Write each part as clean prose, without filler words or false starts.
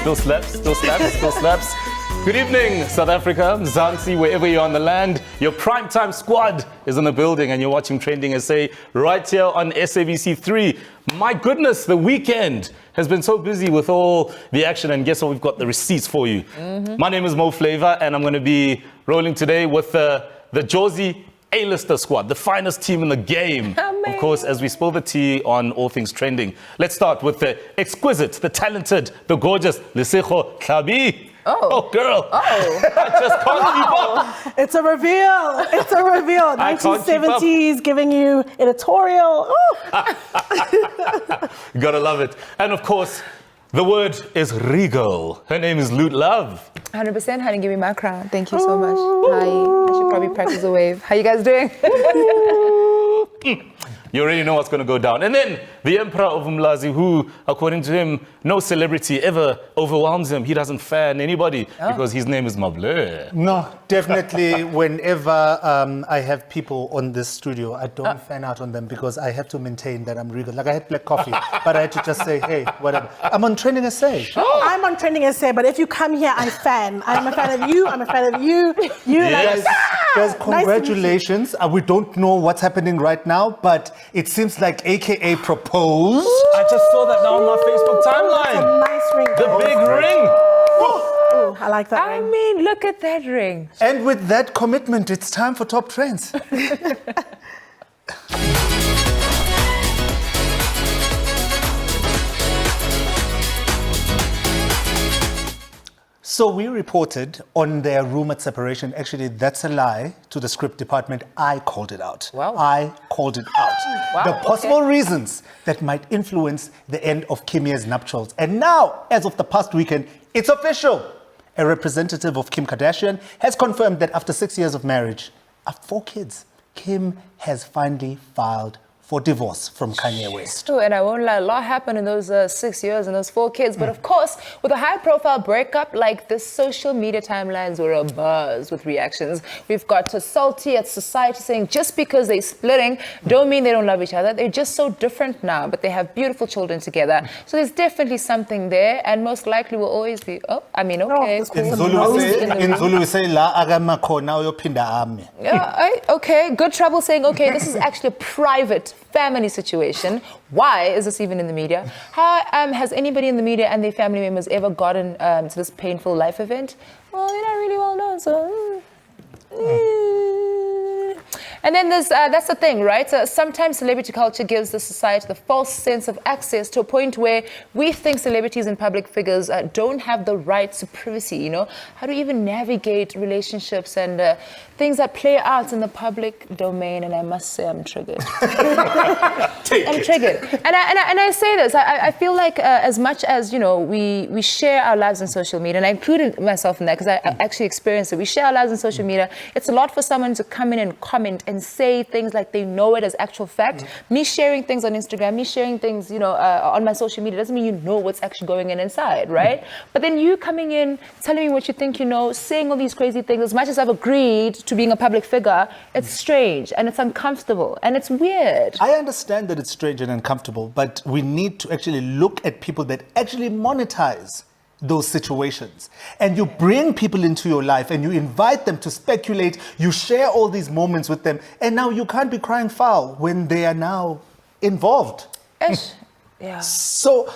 Still slaps, still slaps, still slaps. Good evening, South Africa, Mzansi, wherever you're on the land. Your primetime squad is in the building and you're watching Trending SA right here on SABC3. My goodness, the weekend has been so busy with all the action, and guess what? We've got the receipts for you. My name is Mo Flavor and I'm going to be rolling today with the Jozi A-lister squad, the finest team in the game. Of course, as we spill the tea on all things trending. Let's start with the exquisite, the talented, the gorgeous Lesego Tlhabi. Oh, girl. Oh. I just can't keep up. It's a reveal. It's a reveal. 1970s giving you editorial. Gotta love it. And of course, the word is regal. Her name is Loot Love. 100%, honey, give me my crown. Thank you so much. Hi. I should probably practice a wave. How you guys doing? You already know what's going to go down. And then the Emperor of Umlazi, who, according to him, no celebrity ever overwhelms him. He doesn't fan anybody because his name is Mable. No, definitely whenever I have people on this studio, I don't fan out on them because I have to maintain that I'm regal. Like I had black coffee, but I had to just say, hey, whatever. I'm on TrendingSA. I'm on TrendingSA, but if you come here, I fan. I'm a fan of you. I'm a fan of you. Yes. Guys, congratulations. We don't know what's happening right now, but it seems like AKA proposed. I just saw that now on my Facebook timeline. That's a nice ring. The big ring. Ooh, I like that ring. I mean, look at that ring. And with that commitment, it's time for Top Trends. So we reported on their rumored separation. Actually, that's a lie to the script department. I called it out. Wow. I called it out. Wow, the possible reasons that might influence the end of Kim's nuptials. And now, as of the past weekend, it's official. A representative of Kim Kardashian has confirmed that after 6 years of marriage, after 4 kids, Kim has finally filed for divorce from Kanye West. True, and I won't lie, a lot happened in those 6 years and those 4 kids. But of course, with a high-profile breakup like this, social media timelines were abuzz with reactions. We've got to salty at society saying just because they're splitting don't mean they don't love each other. They're just so different now, but they have beautiful children together. So there's definitely something there, and most likely will always be. Okay. In Zulu we say la agama khona uyophinda ame. Yeah, okay, good trouble saying, okay, this is actually a private family situation. Why is this even in the media? How has anybody in the media and their family members ever gotten to this painful life event? Well, they're not really well known, so... And then there's, that's the thing, right? Sometimes celebrity culture gives the society the false sense of access to a point where we think celebrities and public figures don't have the right to privacy, you know? How do you even navigate relationships and things that play out in the public domain? And I must say I'm triggered. I'm triggered. And I say this, I feel like as much as, you know, we share our lives on social media, and I included myself in that because I actually experienced it. We share our lives on social media. It's a lot for someone to come in and comment and say things like they know it as actual fact. Me sharing things on Instagram, me sharing things, you know, on my social media doesn't mean you know what's actually going on inside, right? But then you coming in, telling me what you think you know, saying all these crazy things, as much as I've agreed to being a public figure, it's strange and it's uncomfortable and it's weird. I understand that it's strange and uncomfortable, but we need to actually look at people that actually monetize those situations. And you bring people into your life and you invite them to speculate, you share all these moments with them, and now you can't be crying foul when they are now involved. Yeah. So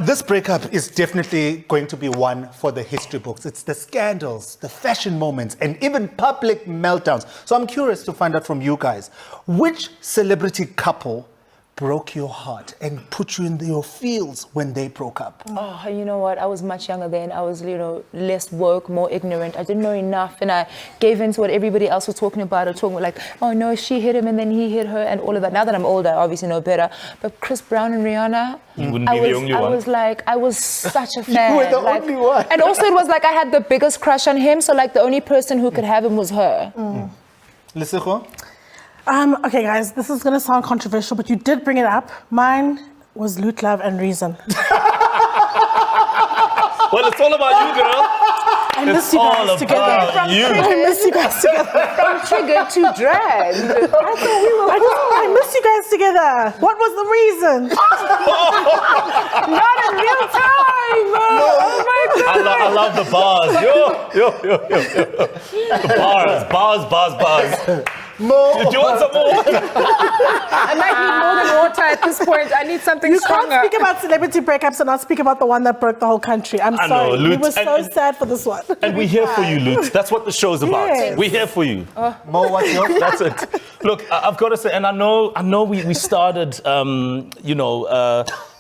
this breakup is definitely going to be one for the history books. It's the scandals, the fashion moments, and even public meltdowns. So I'm curious to find out from you guys, which celebrity couple broke your heart and put you in your feels when they broke up? Oh, you know what? I was much younger then. I was, you know, less woke, more ignorant. I didn't know enough, and I gave in to what everybody else was talking about. Or talking like, oh no, she hit him and then he hit her, and all of that. Now that I'm older, I obviously know better. But Chris Brown and Rihanna, you wouldn't be the only one. I was like, I was such a fan. You were the only one. And also, it was like I had the biggest crush on him. So like the only person who could have him was her. Lesego? Okay, guys, this is going to sound controversial, but you did bring it up. Mine was Loot, Love, and Reason. Well, it's all about you, girl. I miss you guys together. I miss you guys together. From trigger to drag. I miss you guys together. What was the reason? Not in real time. crying, Mo. Oh my God. I love the bars. Yo. The bars. Mo. Do you want some more? I might need more than water at this point. I need something You stronger. can't speak about celebrity breakups and not speak about the one that broke the whole country. I'm I sorry. know, We Lutz, were so and- sad for this one. And we're here for you, Lutz. That's what the show's about. Yes. We're here for you. Mo, what's yours? That's it. Look, I've got to say, and I know we started,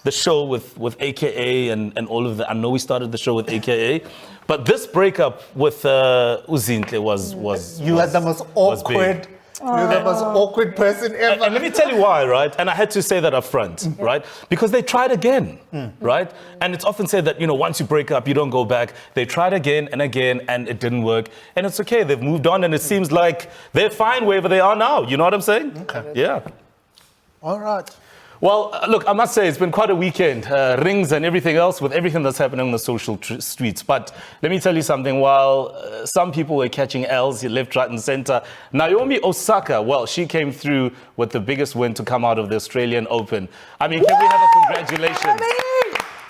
the show with AKA and all of that. I know we started the show with AKA, but this breakup with Uzinhle was You are the most was big. awkward. You're the most awkward person ever. And let me tell you why, right? And I had to say that up front, right? Because they tried again, right? And it's often said that, once you break up, you don't go back. They tried again and again, and it didn't work. And it's okay. They've moved on, and it seems like they're fine wherever they are now. You know what I'm saying? Okay. Yeah. All right. Well, look, I must say it's been quite a weekend, rings and everything else with everything that's happening on the social streets. But let me tell you something, while some people were catching L's left, right and center, Naomi Osaka, well, she came through with the biggest win to come out of the Australian Open. I mean, can we have a congratulations?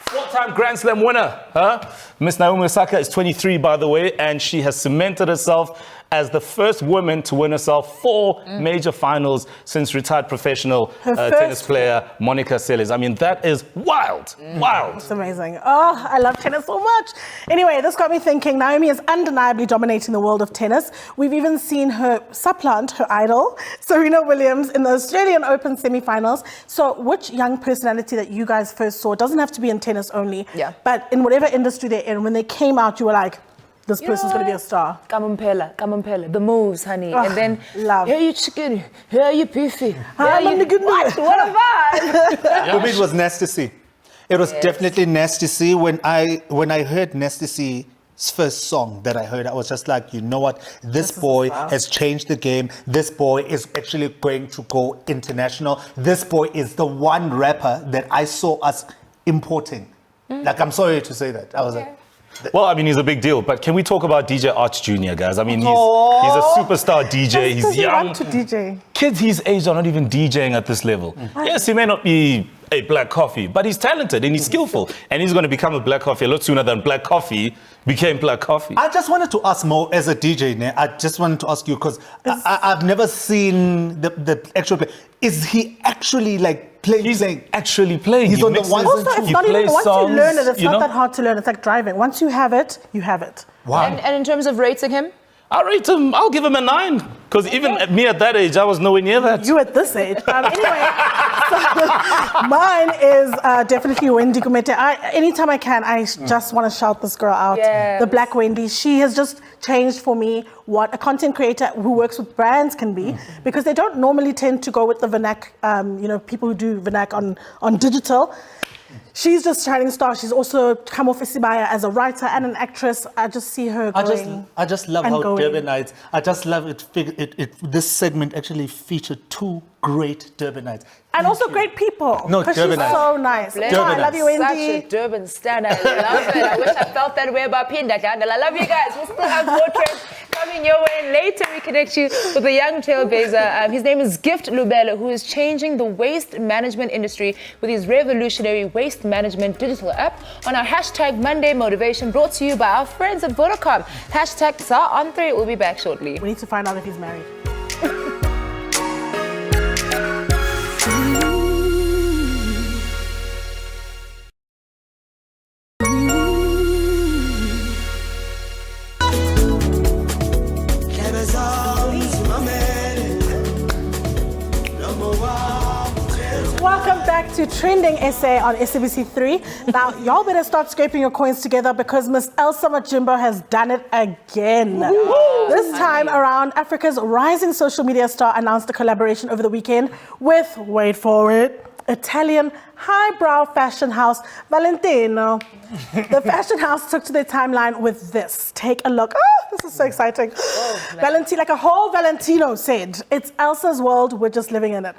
Four-time Grand Slam winner, huh? Miss Naomi Osaka is 23, by the way, and she has cemented herself as the first woman to win herself 4 major finals since retired professional tennis player Monica Seles. I mean, that is wild, wild. It's amazing. Oh, I love tennis so much. Anyway, this got me thinking. Naomi is undeniably dominating the world of tennis. We've even seen her supplant her idol, Serena Williams, in the Australian Open semi-finals. So which young personality that you guys first saw, doesn't have to be in tennis only, but in whatever industry they're in, when they came out, you were like, this person's going to be a star. Kamumpela, the moves, honey. And then, love. here you chicken, here you beefy. What What a vibe. For me, it was nasty to see. It was definitely nasty to see. When I heard Nasty C's first song that I heard, I was just like, you know what? This boy has changed the game. This boy is actually going to go international. This boy is the one rapper that I saw us importing. Like, I'm sorry to say that. I was like, Well, I mean, he's a big deal, but can we talk about DJ Arch Jr., guys? I mean, he's a superstar DJ. He's young. To DJ. Kids his age are not even DJing at this level. Yes, he may not be a Black Coffee, but he's talented and he's skillful. And he's going to become a Black Coffee a lot sooner than Black Coffee became Black Coffee. I just wanted to ask Mo, as a DJ, I just wanted to ask you, because I've never seen the actual play. Is he actually like playing? He's actually playing. He's He on the mixes- ones Also, and it's twos. not even, plays once songs, you learn it, it's you not know? that hard to learn. It's like driving. Once you have it, you have it. Wow. And in terms of rating him? I rate him, I'll give him a 9. Because even at me at that age, I was nowhere near that. You at this age. Anyway, so mine is definitely Wendy Gumete. Anytime I can, I just want to shout this girl out. Yes. The Black Wendy. She has just changed for me what a content creator who works with brands can be, because they don't normally tend to go with the vernac, people who do vernac on digital. She's just shining star. She's also come off Isibaya as a writer and an actress. I just see her going. I just love and how going. Durbanites. I just love it. This segment actually featured 2 great Durbanites. And also great people. No, because she's Durbanites. so nice. Bless Oh, I love you, Such a Wendy. Durban stand. I love it. I wish I felt that way about Pinda Candle. I love you guys. We'll still have more trends coming your way. Later, we connect you with a young trailblazer. His name is Gift Lubele, who is changing the waste management industry with his revolutionary waste management digital app on our hashtag Monday Motivation, brought to you by our friends at Vodacom. Hashtag TSA-on3. We'll be back shortly. We need to find out if he's married. Welcome back to Trending SA on SABC3. Now, y'all better start scraping your coins together, because Miss Elsa Majimo has done it again. This time around, Africa's rising social media star announced a collaboration over the weekend with, wait for it, Italian highbrow fashion house Valentino. The fashion house took to their timeline with this. Take a look. Oh, this is so exciting. Valentino, like a whole Valentino said, it's Elsa's world, we're just living in it.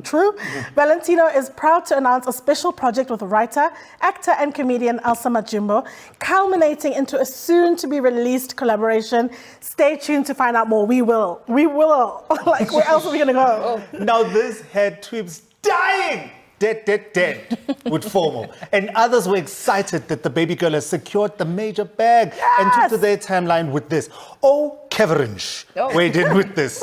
True? Valentino is proud to announce a special project with writer, actor and comedian Elsa Majimo, culminating into a soon-to-be-released collaboration. Stay tuned to find out more. We will. Like, where else are we going to go? Now this had Tweeps dying dead with FOMO. And others were excited that the baby girl has secured the major bag and took to their timeline with this. Oh, Keveridge weighed in with this.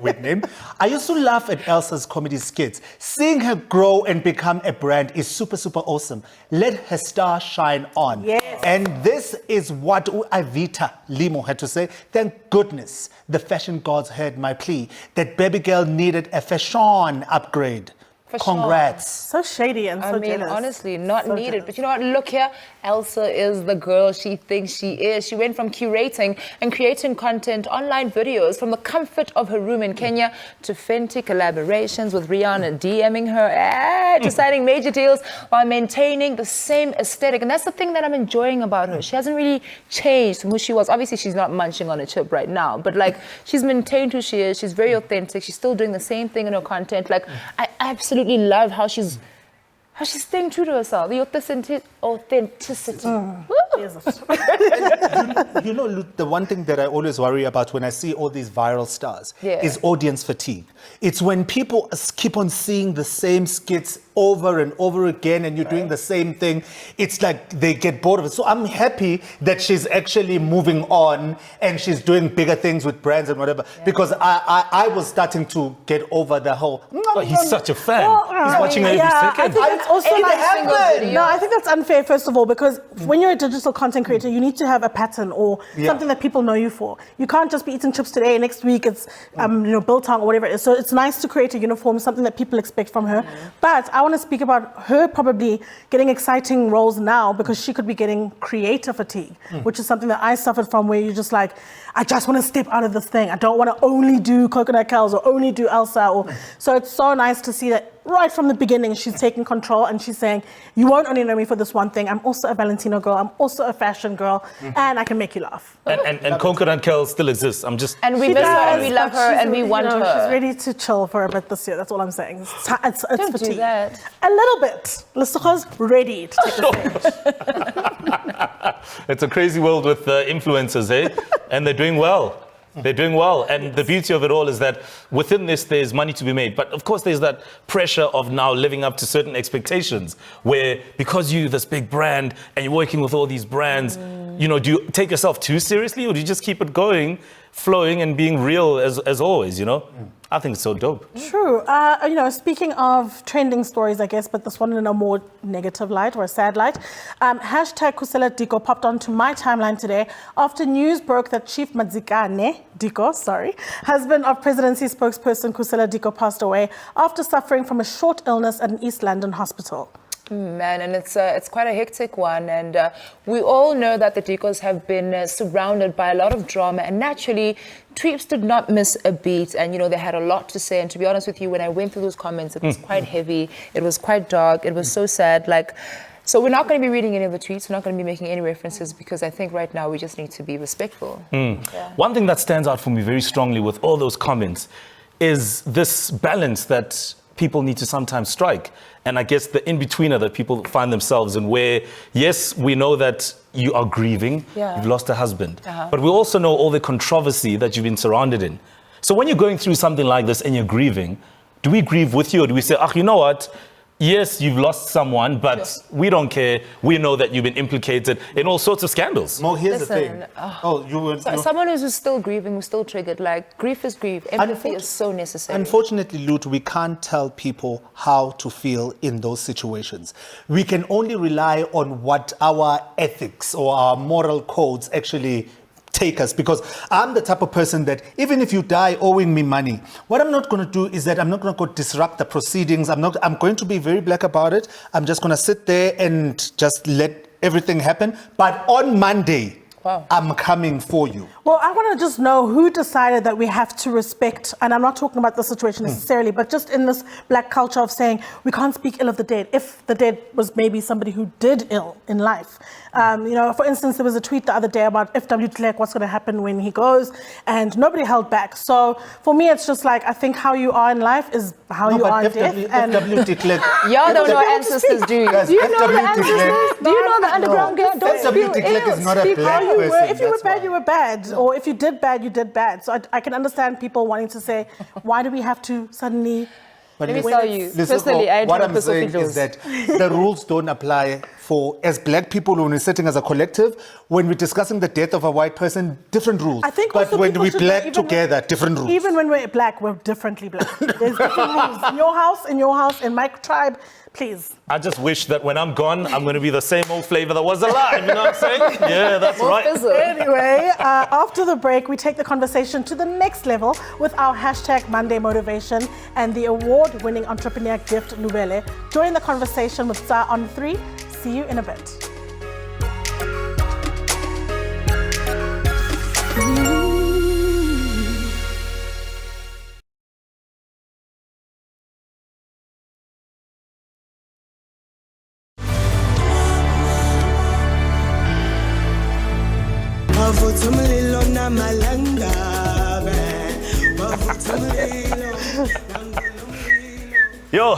With name. I used to laugh at Elsa's comedy skits. Seeing her grow and become a brand is super, super awesome. Let her star shine on. Yes. And this is what Ivita Limo had to say. Thank goodness the fashion gods heard my plea that baby girl needed a fashion upgrade. For sure. Congrats. So shady and so I mean, jealous. honestly, not So needed. jealous. But you know what? Look here. Elsa is the girl she thinks she is. She went from curating and creating content, online videos from the comfort of her room in Kenya to Fenty collaborations with Rihanna DMing her, to signing major deals while maintaining the same aesthetic. And that's the thing that I'm enjoying about her. She hasn't really changed from who she was. Obviously, she's not munching on a chip right now, but like she's maintained who she is. She's very authentic. She's still doing the same thing in her content. Like I absolutely love how she's staying true to herself. The authenticity. Jesus. You know, Lu, the one thing that I always worry about when I see all these viral stars is audience fatigue. It's when people keep on seeing the same skits over and over again and you're doing the same thing. It's like they get bored of it. So I'm happy that she's actually moving on and she's doing bigger things with brands and whatever. Because I was starting to get over the whole... But he's such a fan. Well, He's watching every I second. think it's also Every like single video. no, I think that's unfair. First of all, because when you're a digital content creator, you need to have a pattern or something that people know you for. You can't just be eating chips today. Next week it's biltong or whatever it is. So it's nice to create a uniform, something that people expect from her. But I want to speak about her probably getting exciting roles now because she could be getting creator fatigue, which is something that I suffered from. Where you're just like, I just want to step out of this thing. I don't want to only do Coconut Cows or only do Elsa. So it's so nice to see that right from the beginning, she's taking control and she's saying, you won't only know me for this one thing. I'm also a Valentino girl. I'm also a fashion girl. And I can make you laugh. And Coconut Girl still exists. I'm just... And we She miss her does, and we love but her she's and we ready, want you know, her. She's ready to chill for a bit this year. That's all I'm saying. It's Don't do fatigue. that. A little bit. Lissocha's ready to take the stage. It's a crazy world with influencers, eh? And they're doing well. They're doing well. And the beauty of it all is that within this, there's money to be made. But of course, there's that pressure of now living up to certain expectations where because you're this big brand and you're working with all these brands, you know, do you take yourself too seriously or do you just keep it going, flowing and being real as always, you know? I think it's so dope. True. Speaking of trending stories, I guess, but this one in a more negative light or a sad light. Hashtag Khusela Diko popped onto my timeline today after news broke that Chief Madzikane Diko, husband of presidency spokesperson Khusela Diko passed away after suffering from a short illness at an East London hospital. Man, and it's quite a hectic one, and we all know that the Dikos have been surrounded by a lot of drama, and naturally, Tweeps did not miss a beat, and you know they had a lot to say. And to be honest with you, when I went through those comments, it was quite heavy, it was quite dark, it was so sad. So we're not going to be reading any of the tweets, we're not going to be making any references because I think right now we just need to be respectful. Yeah. One thing that stands out for me very strongly with all those comments is this balance that people need to sometimes strike. And I guess the in-betweener that people find themselves in where, yes, we know that you are grieving, you've lost a husband, but we also know all the controversy that you've been surrounded in. So when you're going through something like this and you're grieving, do we grieve with you or do we say, you know what? Yes, you've lost someone, but we don't care. We know that you've been implicated in all sorts of scandals. Mo, here's Listen, the thing. someone who's still grieving, who's still triggered, like grief is grief. Empathy is so necessary. Unfortunately, Lut, we can't tell people how to feel in those situations. We can only rely on what our ethics or our moral codes actually take us, because I'm the type of person that even if you die owing me money, what I'm not going to do is that I'm not going to go disrupt the proceedings. I'm going to be very black about it. I'm just going to sit there and just let everything happen. But on Monday, I'm coming for you. Well, I want to just know who decided that we have to respect, and I'm not talking about the situation necessarily, but just in this black culture of saying we can't speak ill of the dead if the dead was maybe somebody who did ill in life. For instance, there was a tweet the other day about if W. de Klerk, what's going to happen when he goes, and nobody held back. So for me, it's just like, I think how you are in life is how you are in death. If W. de Klerk... Y'all don't know ancestors, do you? Guys, Do you know the FW de Klerk- ancestors? Do you know the underground girl? Don't FW de spill Klerk is ill. not a Speak black how you You were, person, if you were that's bad, why. you were bad. Or if you did bad, you did bad. So I can understand people wanting to say, why do we have to suddenly But Let me listen- tell you, listen, personally, I what don't I'm have saying Pacific is that the rules don't apply for, as black people, when we're sitting as a collective, when we're discussing the death of a white person, different rules. I think but also when people we should know, black even together, different rules. Even when we're black, we're differently black. There's different rules. In your house, in my tribe, please. I just wish that when I'm gone, I'm going to be the same old flavor that was alive. You know what I'm saying? Yeah, that's More right. fizzle. Anyway, after the break, we take the conversation to the next level with our hashtag Monday Motivation and the award-winning entrepreneur Gift Lubele. Join the conversation with Sa on 3. See you in a bit. Yo,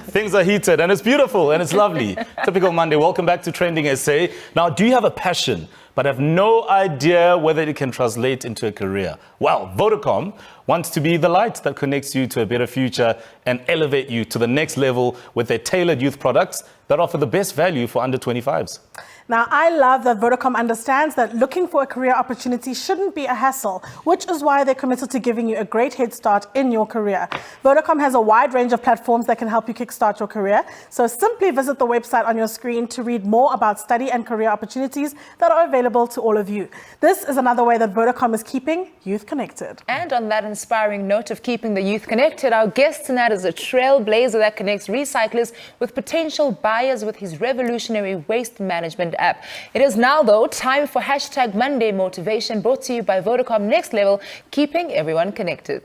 things are heated and it's beautiful and it's lovely. Typical Monday. Welcome back to Trending SA. Now, do you have a passion but have no idea whether it can translate into a career? Well, Vodacom wants to be the light that connects you to a better future and elevate you to the next level with their tailored youth products that offer the best value for under 25s. Now, I love that Vodacom understands that looking for a career opportunity shouldn't be a hassle, which is why they're committed to giving you a great head start in your career. Vodacom has a wide range of platforms that can help you kickstart your career. So simply visit the website on your screen to read more about study and career opportunities that are available to all of you. This is another way that Vodacom is keeping youth connected. And on that inspiring note of keeping the youth connected, our guest tonight is a trailblazer that connects recyclers with potential buyers with his revolutionary waste management app. It is now, though, time for hashtag Monday Motivation, brought to you by Vodacom Next Level, keeping everyone connected.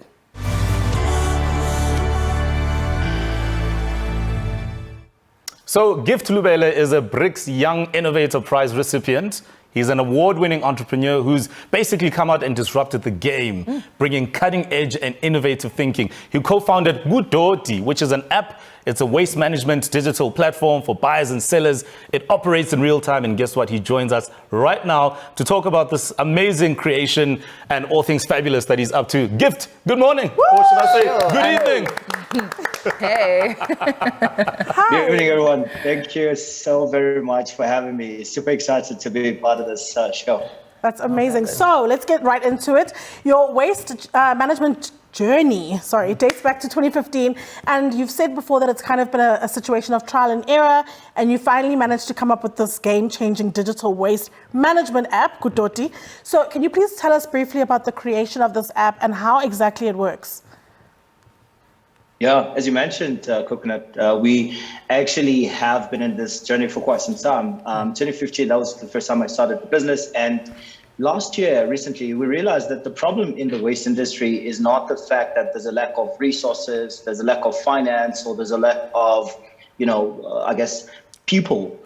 So Gift Lubele is a BRICS Young Innovator Prize recipient. He's an award-winning entrepreneur who's basically come out and disrupted the game, bringing cutting-edge and innovative thinking. He co-founded Kudoti, which is an app. It's a waste management digital platform for buyers and sellers. It operates in real time, and guess what? He joins us right now to talk about this amazing creation and all things fabulous that he's up to. Gift, good morning. Woo! Or should I say, good evening? Hey. Good evening, everyone. Thank you so very much for having me. Super excited to be part of this show. That's amazing. So let's get right into it. Your waste management journey, it dates back to 2015. And you've said before that it's kind of been a situation of trial and error. And you finally managed to come up with this game-changing digital waste management app, Kudoti. So can you please tell us briefly about the creation of this app and how exactly it works? Yeah, as you mentioned, Coconut, we actually have been in this journey for quite some time. 2015, that was the first time I started the business. And last year, recently, we realized that the problem in the waste industry is not the fact that there's a lack of resources, there's a lack of finance, or there's a lack of, people.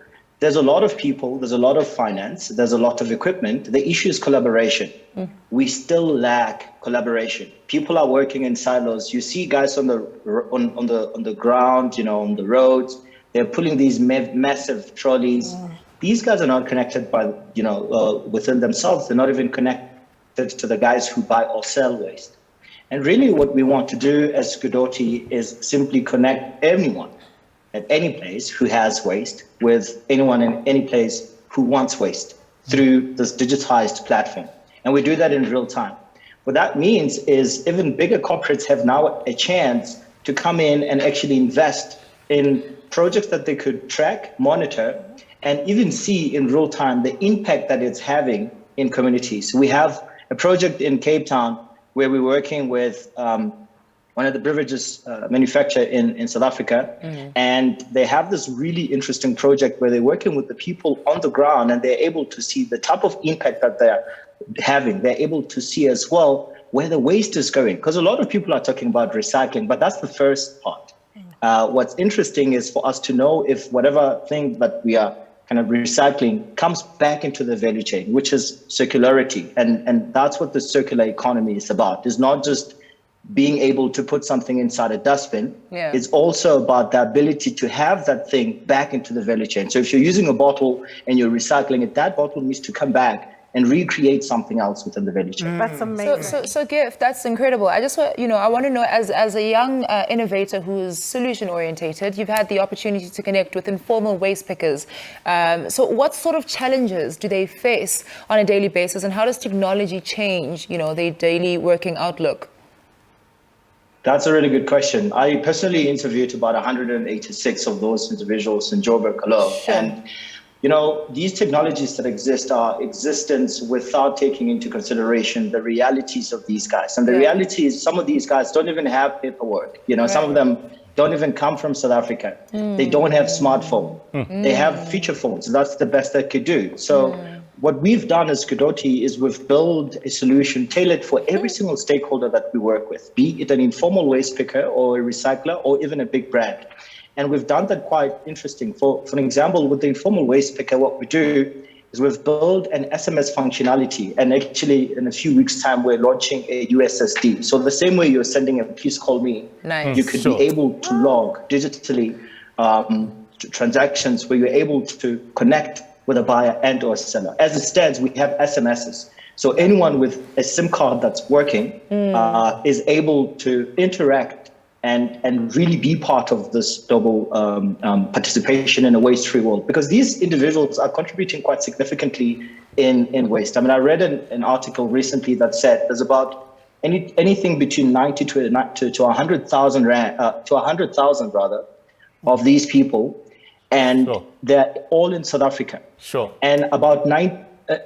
There's a lot of people, there's a lot of finance, there's a lot of equipment. The issue is collaboration. We still lack collaboration. People are working in silos. You see guys on the ground, on the roads. They're pulling these massive trolleys. These guys are not connected by, within themselves. They're not even connected to the guys who buy or sell waste. And really what we want to do as Kudoti is simply connect anyone at any place who has waste with anyone in any place who wants waste through this digitized platform. And we do that in real time. What that means is even bigger corporates have now a chance to come in and actually invest in projects that they could track, monitor, and even see in real time the impact that it's having in communities. We have a project in Cape Town where we're working with one of the beverages manufacturer in South Africa. And they have this really interesting project where they're working with the people on the ground and they're able to see the type of impact that they're having. They're able to see as well where the waste is going. Because a lot of people are talking about recycling, but that's the first part. What's interesting is for us to know if whatever thing that we are kind of recycling comes back into the value chain, which is circularity. And that's what the circular economy is about. It's not just being able to put something inside a dustbin. It's also about the ability to have that thing back into the value chain. So if you're using a bottle and you're recycling it, that bottle needs to come back and recreate something else within the value chain. That's amazing. So Gift, that's incredible. I just want, I want to know, as a young innovator who's solution orientated, you've had the opportunity to connect with informal waste pickers. So what sort of challenges do they face on a daily basis, and how does technology change, their daily working outlook? That's a really good question. I personally interviewed about 186 of those individuals in Joburg alone. Sure. And these technologies that exist are existence without taking into consideration the realities of these guys. And the reality is some of these guys don't even have paperwork. Some of them don't even come from South Africa. They don't have smartphone. They have feature phones. That's the best they could do. So what we've done as Kudoti is we've built a solution tailored for every single stakeholder that we work with, be it an informal waste picker or a recycler or even a big brand. And we've done that quite interesting. For an example, with the informal waste picker, what we do is we've built an SMS functionality. And actually, in a few weeks' time, we're launching a USSD. So the same way you're sending a please call me, you could be able to log digitally transactions where you're able to connect with a buyer and or seller. As it stands, we have SMSs. So anyone with a SIM card that's working is able to interact and really be part of this double participation in a waste-free world, because these individuals are contributing quite significantly in waste. I mean, I read an article recently that said there's about anything between 90 to 100,000 rather of these people, and they're all in South Africa. And about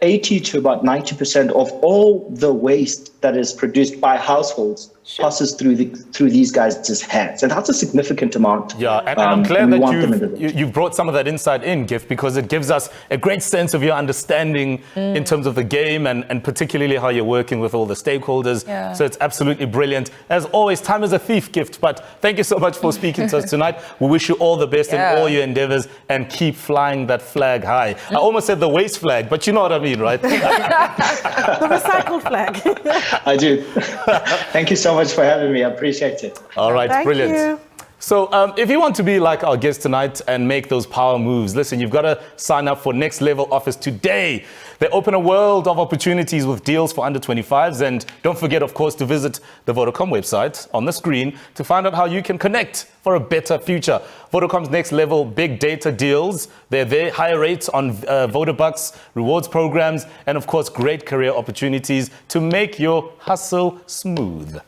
80 to about 90% of all the waste that is produced by households passes through these guys' hands, and that's a significant amount. Yeah, and I'm glad that you've brought some of that insight in, Gift, because it gives us a great sense of your understanding in terms of the game and particularly how you're working with all the stakeholders. So it's absolutely brilliant. As always, time is a thief, Gift, but thank you so much for speaking to us tonight. We wish you all the best in all your endeavors, and keep flying that flag high. I almost said the waste flag, but you know what I mean, right? The recycled flag. I do. Thank you so much for having me. I appreciate it. All right, Thank brilliant. you. So if you want to be like our guest tonight and make those power moves, listen, you've got to sign up for Next Level Office today. They open a world of opportunities with deals for under 25s. And don't forget, of course, to visit the Vodacom website on the screen to find out how you can connect for a better future. Vodacom's Next Level big data deals. They're there, higher rates on Vodabucks, rewards programs, and of course, great career opportunities to make your hustle smooth.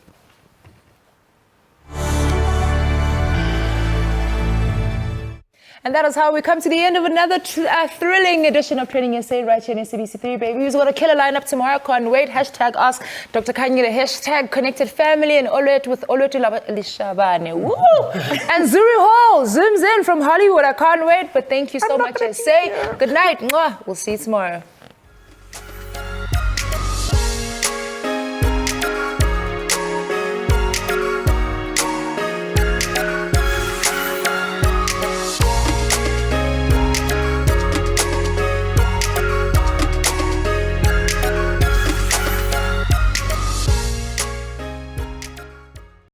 And that is how we come to the end of another thrilling edition of TrendingSA right here in SABC3, baby. We've got a killer lineup tomorrow. Can't wait. Hashtag Ask Dr. Kanye, the hashtag Connected Family, and Olet with Oluwatu Lishabane. Woo! And Zuri Hall zooms in from Hollywood. I can't wait, but thank you so much, SA. Good night. Mwah. We'll see you tomorrow.